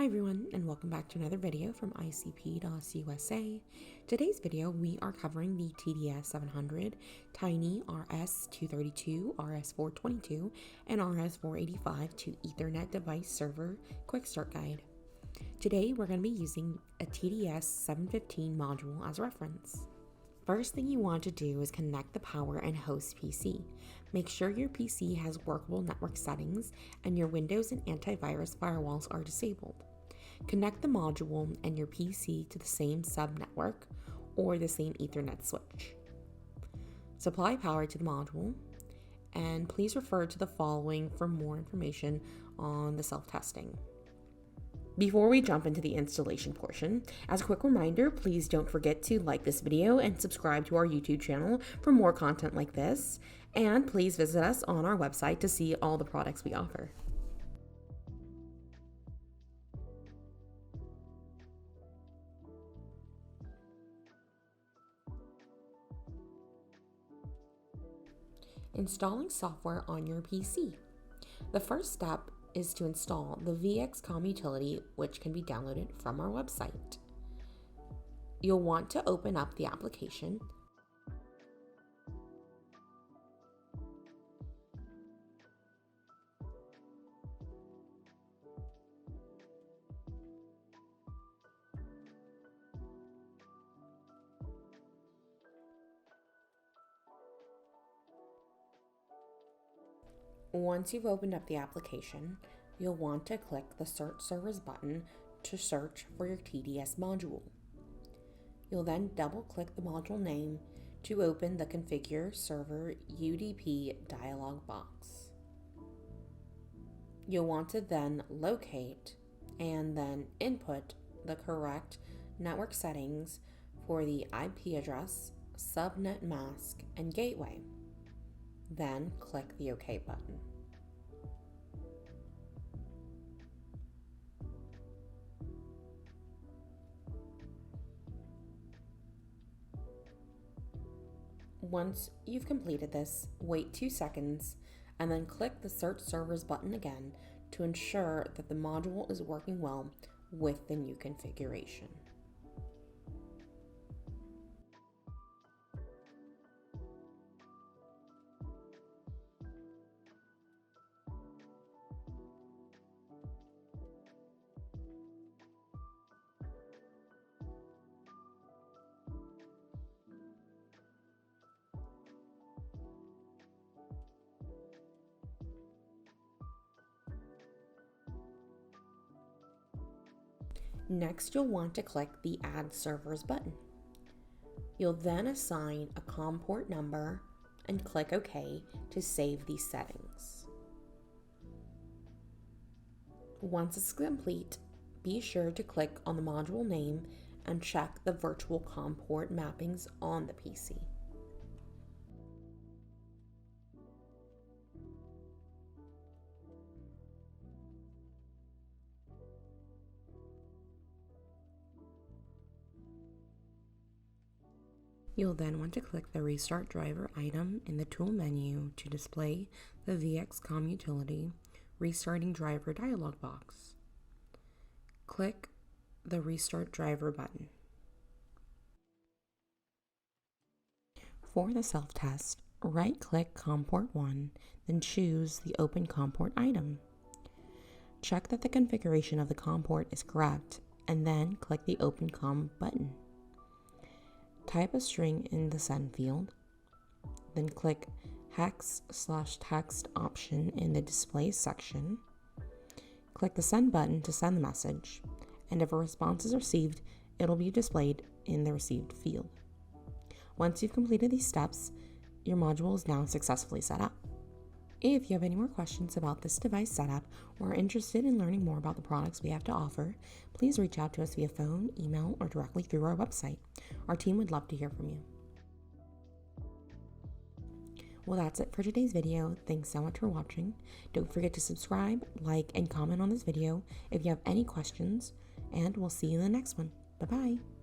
everyone, and welcome back to another video from ICP.USA. Today's video, we are covering the TDS-700 Tiny RS-232, RS-422, and RS-485 to Ethernet device server quick start guide. Today, we're going to be using a TDS-715 module as a reference. First thing you want to do is connect the power and host PC. Make sure your PC has workable network settings and your Windows and antivirus firewalls are disabled. Connect the module and your PC to the same subnetwork or the same Ethernet switch. Supply power to the module, and please refer to the following for more information on the self-testing. Before we jump into the installation portion, as a quick reminder, please don't forget to like this video and subscribe to our YouTube channel for more content like this, and please visit us on our website to see all the products we offer. Installing software on your PC. The first step is to install the VxComm Utility, which can be downloaded from our website. You'll want to open up the application. Once you've opened up the application, you'll want to click the Search Servers button to search for your TDS module. You'll then double-click the module name to open the Configure Server UDP dialog box. You'll want to then locate and then input the correct network settings for the IP address, subnet mask, and gateway. Then click the OK button. Once you've completed this, wait 2 seconds and then click the Search Servers button again to ensure that the module is working well with the new configuration. Next, you'll want to click the Add Servers button. You'll then assign a COM port number and click OK to save these settings. Once it's complete, be sure to click on the module name and check the virtual COM port mappings on the PC. You'll then want to click the Restart Driver item in the Tool menu to display the VxComm Utility Restarting Driver dialog box. Click the Restart Driver button. For the self-test, right-click COM port 1, then choose the Open COM port item. Check that the configuration of the COM port is correct, and then click the Open COM button. Type a string in the send field, then click hex/text option in the display section. Click the send button to send the message, and if a response is received, it'll be displayed in the received field. Once you've completed these steps, your module is now successfully set up. If you have any more questions about this device setup or are interested in learning more about the products we have to offer, please reach out to us via phone, email, or directly through our website. Our team would love to hear from you. Well, that's it for today's video. Thanks so much for watching. Don't forget to subscribe, like, and comment on this video if you have any questions, and we'll see you in the next one. Bye-bye.